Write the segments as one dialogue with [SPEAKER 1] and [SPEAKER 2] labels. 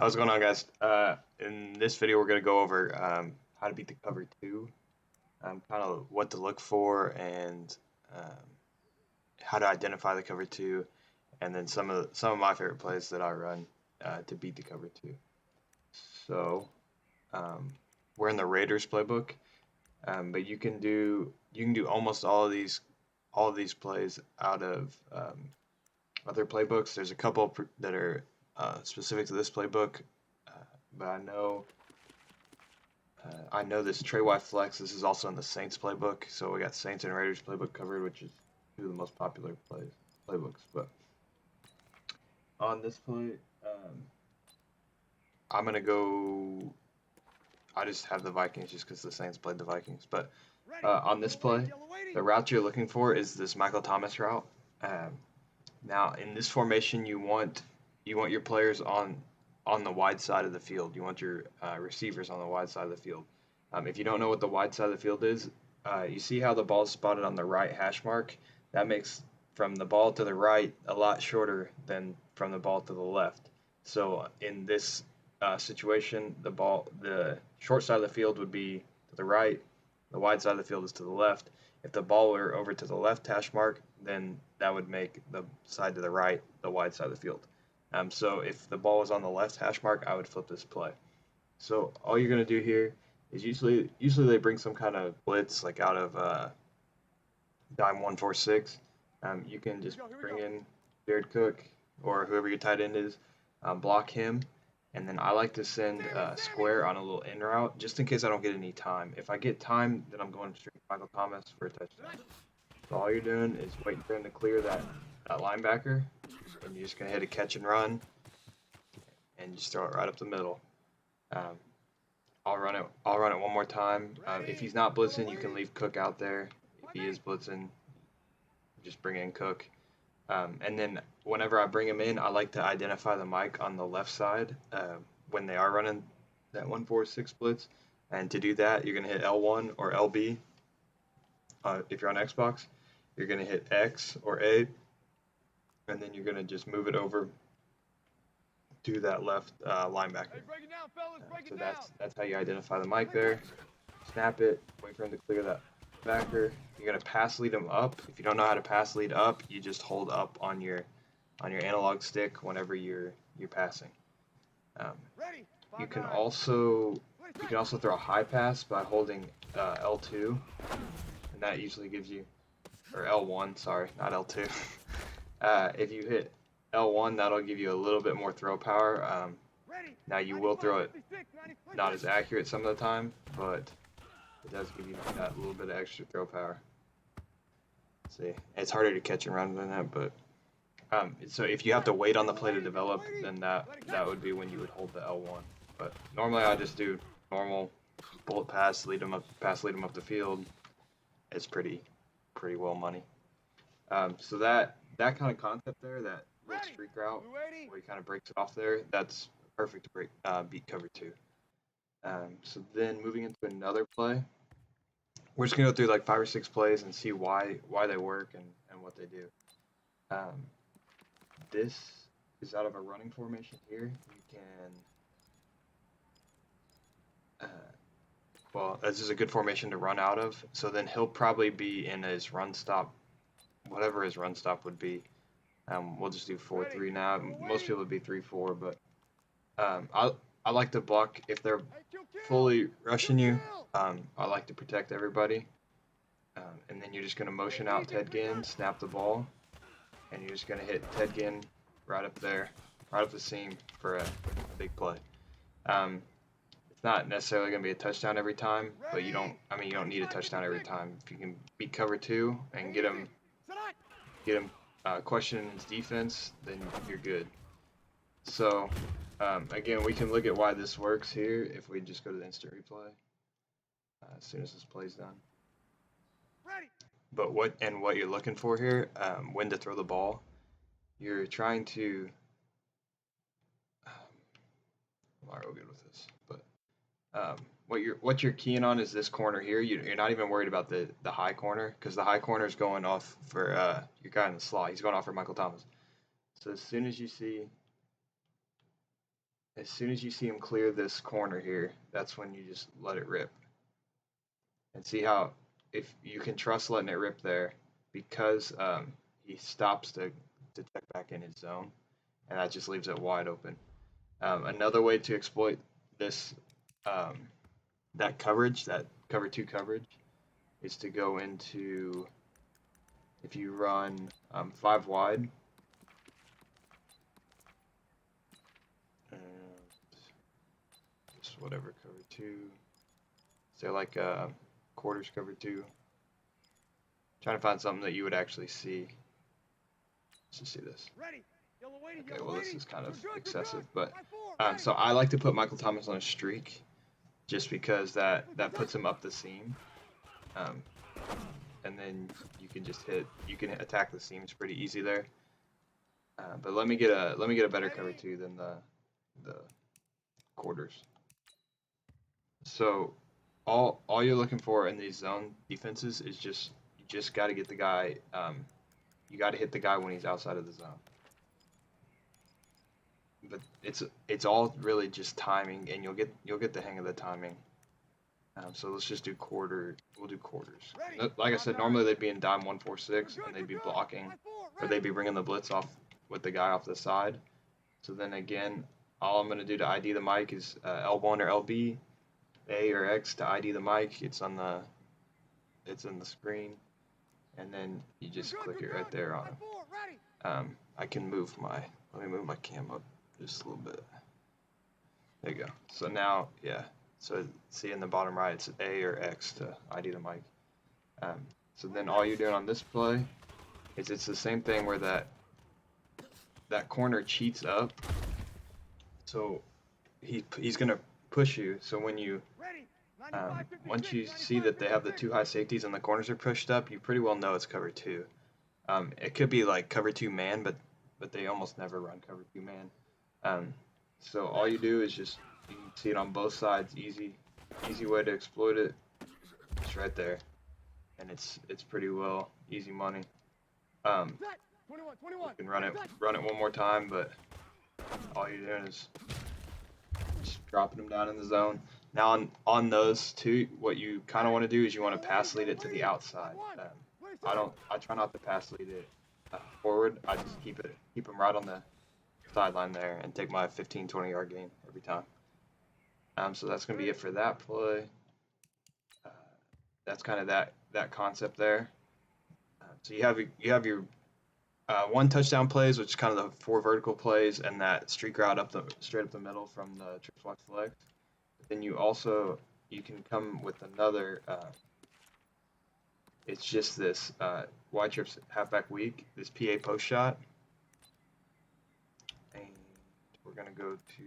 [SPEAKER 1] What's going on, guys? In this video, we're going to go over how to beat the cover two, kind of what to look for, and um, how to identify the cover two, and then some of my favorite plays that I run to beat the cover two. So we're in the Raiders playbook, but you can do almost all of these plays out of other playbooks. There's a couple that are specific to this playbook. But I know this Trey Y Flex. This is also in the Saints playbook, so we got Saints and Raiders playbook covered, which is two of the most popular playbooks. But on this play, I'm gonna go. I just have the Vikings just because the Saints played the Vikings. But on this play, the route you're looking for is this Michael Thomas route. Now in this formation, you want your players on the wide side of the field. You want your receivers on the wide side of the field. If you don't know what the wide side of the field is, you see how the ball is spotted on the right hash mark? That makes from the ball to the right a lot shorter than from the ball to the left. So in this situation, the short side of the field would be to the right, the wide side of the field is to the left. If the ball were over to the left hash mark, then that would make the side to the right the wide side of the field. So if the ball was on the left hash mark, I would flip this play. So all you're going to do here is usually they bring some kind of blitz like out of dime 146. You can just bring in Jared Cook or whoever your tight end is, block him, and then I like to send square on a little in route just in case I don't get any time. If I get time, then I'm going straight to Michael Thomas for a touchdown. So all you're doing is waiting for him to clear that linebacker, and you're just gonna hit a catch and run, and just throw it right up the middle. I'll run it one more time. If he's not blitzing, you can leave Cook out there. If he is blitzing, just bring in Cook. And then whenever I bring him in, I like to identify the mic on the left side when they are running that 1-4-6 blitz. And to do that, you're gonna hit L1 or LB. If you're on Xbox, you're gonna hit X or A, and then you're gonna just move it over to that left linebacker. So that's how you identify the mic there. Snap it, wait for him to clear that backer. You're gonna pass lead him up. If you don't know how to pass lead up, you just hold up on your analog stick whenever you're passing. You can also throw a high pass by holding L2, and that usually gives you, or L1, sorry, not L2. If you hit L1, that'll give you a little bit more throw power. Now you will throw it not as accurate some of the time, but it does give you that little bit of extra throw power. Let's see, it's harder to catch and run than that, but so if you have to wait on the play to develop, then that would be when you would hold the L1. But normally I just do normal bullet pass, lead them up the field. It's pretty well money. So that kind of concept there, that little streak route where he kind of breaks it off there, that's perfect to beat cover two. So then moving into another play, we're just gonna go through like 5 or 6 plays and see why they work and what they do. This is out of a running formation here. You can, well, this is a good formation to run out of. So then he'll probably be in his run stop, whatever his run stop would be. We'll just do 4-3 now. Most people would be 3-4, but I like to block if they're fully rushing you. I like to protect everybody. And then you're just going to motion out Ted Ginn, snap the ball, and you're just going to hit Ted Ginn right up there, right up the seam for a big play. It's not necessarily going to be a touchdown every time, but you don't need a touchdown every time. If you can beat cover two and get him questioning his defense, then you're good. So again, we can look at why this works here if we just go to the instant replay as soon as this play's done. But what you're looking for here, when to throw the ball, you're trying to. I'm not real good with this, but what you're keying on is this corner here. You're not even worried about the high corner, because the high corner is going off for your guy in the slot. He's going off for Michael Thomas. So as soon as you see as soon as you see him clear this corner here, that's when you just let it rip. And see how, if you can trust letting it rip there, because he stops to check back in his zone, and that just leaves it wide open. Another way to exploit this, um, that coverage, that cover two coverage, is to go into, if you run 5 wide, and just whatever cover two, say like quarters cover two. Trying to find something that you would actually see. Let's just see this. Okay, well this is kind of excessive, but so I like to put Michael Thomas on a streak, just because that puts him up the seam, and then you can just you can attack the seams pretty easy there. But let me get a better cover two than the quarters. So all you're looking for in these zone defenses is you just got to get the guy. You got to hit the guy when he's outside of the zone. But it's all really just timing, and you'll get the hang of the timing. So let's just do quarter. We'll do quarters. Like I said, normally they'd be in dime 1-4-6, and they'd be blocking, or they'd be bringing the blitz off with the guy off the side. So then again, all I'm gonna do to ID the mic is L1 or LB, A or X to ID the mic. It's in the screen, and then you just click it right there on him. I can let me move my cam up just a little bit. There you go. So now, yeah. So see in the bottom right, it's A or X to ID the mic. So then all you're doing on this play is it's the same thing where that corner cheats up. So he's gonna push you. So when you once you see that they have the 2 high safeties and the corners are pushed up, you pretty well know it's cover 2. It could be like cover 2 man, but they almost never run cover 2 man. So all you do is just, you can see it on both sides, easy way to exploit it. It's right there, and it's pretty well easy money. You can run it one more time, but all you're doing is just dropping them down in the zone. Now on those two, what you kind of want to do is you want to pass lead it to the outside. I try not to pass lead it forward. I just keep them right on the sideline there and take my 15-20 yard gain every time. So that's gonna be it for that play. That's kind of that concept there. So you have your 1 touchdown plays, which is kind of the 4 vertical plays, and that streak route straight up the middle from the trips watch flex. But then you can come with another. It's just this wide trips halfback weak, this PA post shot, and we're gonna go to.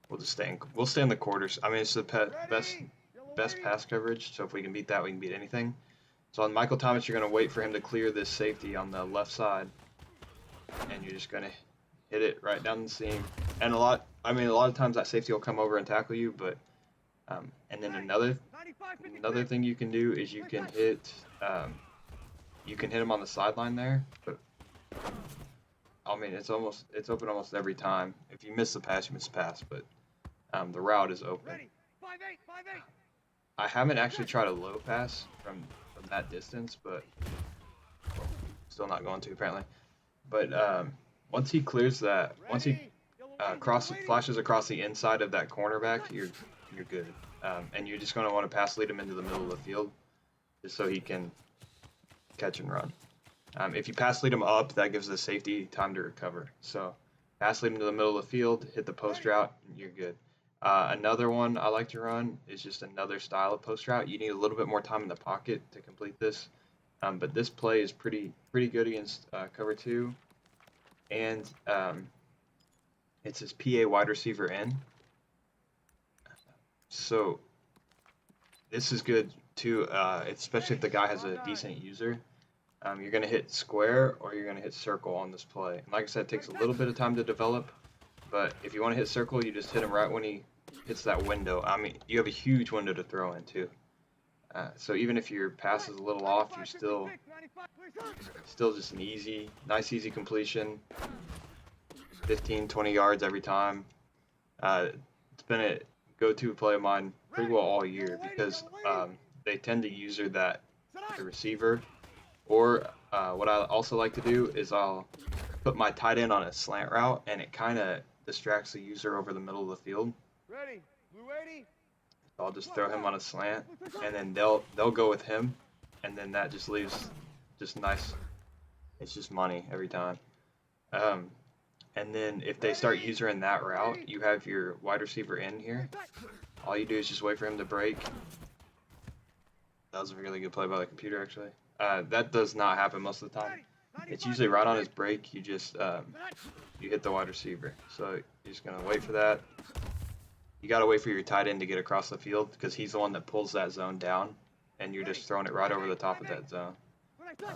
[SPEAKER 1] We'll stay in the quarters. I mean, it's the best pass coverage. So if we can beat that, we can beat anything. So on Michael Thomas, you're gonna wait for him to clear this safety on the left side, and you're just gonna hit it right down the seam. And a lot of times that safety will come over and tackle you, but and then another thing you can do is you can hit him on the sideline there, but I mean it's open almost every time. If you miss the pass, you miss the pass, but the route is open. I haven't actually tried a low pass from that distance, but still not going to apparently. But once he clears that, once he flashes across the inside of that cornerback, you're good. And you're just going to want to pass lead him into the middle of the field, just so he can catch and run. If you pass lead him up, that gives the safety time to recover. So pass lead him to the middle of the field, hit the post route, and you're good. Another one I like to run is just another style of post route. You need a little bit more time in the pocket to complete this, but this play is pretty good against cover 2, and it's his PA wide receiver in. So this is good too, especially if the guy has a decent user. You're going to hit square or you're going to hit circle on this play. And like I said, it takes a little bit of time to develop. But if you want to hit circle, you just hit him right when he hits that window. I mean, you have a huge window to throw in too. So even if your pass is a little off, you're still just an nice easy completion. 15, 20 yards every time. It's been a go-to play of mine pretty well all year because they tend to user the receiver. Or what I also like to do is I'll put my tight end on a slant route, and it kind of distracts the user over the middle of the field. So I'll just throw him on a slant, and then they'll go with him, and then that just leaves just nice. It's just money every time. And then if they start using that route, you have your wide receiver in here. All you do is just wait for him to break. That was a really good play by the computer, actually. That does not happen most of the time. It's usually right on his break. You just you hit the wide receiver. So you're just gonna wait for that. You gotta wait for your tight end to get across the field because he's the one that pulls that zone down, and you're just throwing it right over the top of that zone.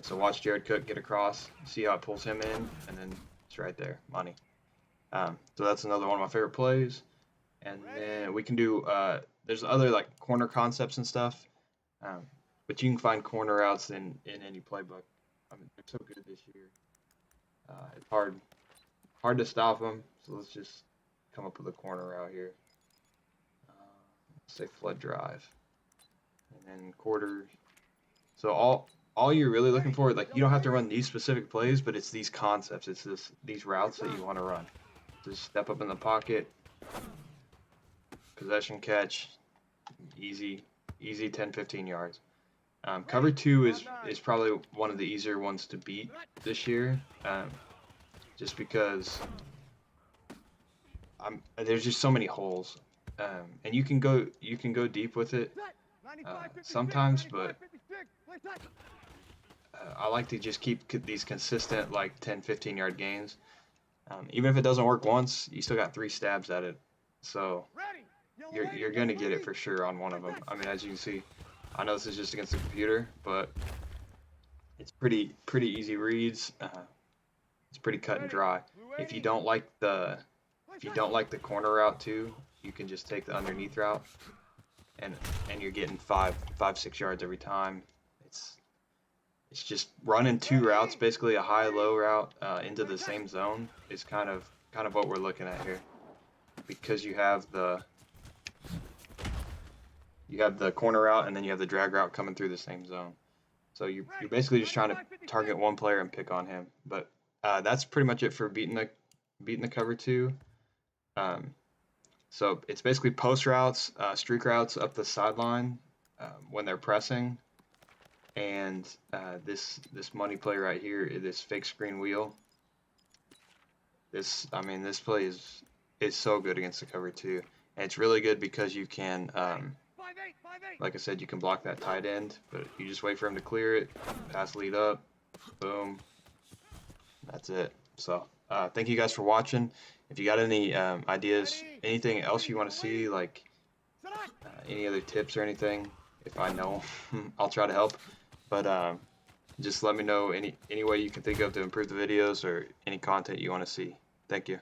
[SPEAKER 1] So watch Jared Cook get across, see how it pulls him in, and then it's right there, money. So that's another one of my favorite plays. And then we can do, there's other like corner concepts and stuff, but you can find corner routes in any playbook. I mean, they're so good this year. It's hard to stop them. So let's just come up with a corner route here. Let's say flood drive, and then quarters. So all you're really looking for, like, you don't have to run these specific plays, but it's these concepts. It's these routes that you want to run. Just step up in the pocket, possession catch, easy 10, 15 yards. Cover 2 is probably one of the easier ones to beat this year, just because there's just so many holes, and you can go deep with it sometimes, but I like to just keep these consistent like 10, 15 yard gains. Even if it doesn't work once, you still got 3 stabs at it, so you're gonna get it for sure on one of them. I mean, as you can see, I know this is just against the computer, but it's pretty easy reads. It's pretty cut and dry. If you don't like the corner route too, you can just take the underneath route, and you're getting 5, 6 yards every time. It's just running 2 routes, basically a high-low route into the same zone is kind of what we're looking at here, because you have the corner route and then you have the drag route coming through the same zone. So you're basically just trying to target one player and pick on him. But that's pretty much it for beating the cover 2. So it's basically post routes, streak routes up the sideline when they're pressing. And this money play right here, this fake screen wheel. This play is so good against the cover 2, and it's really good because you can, like I said, you can block that tight end, but you just wait for him to clear it, pass lead up, boom, that's it. So thank you guys for watching. If you got any ideas, anything else you want to see, like any other tips or anything, if I know, I'll try to help. But just let me know any way you can think of to improve the videos or any content you want to see. Thank you.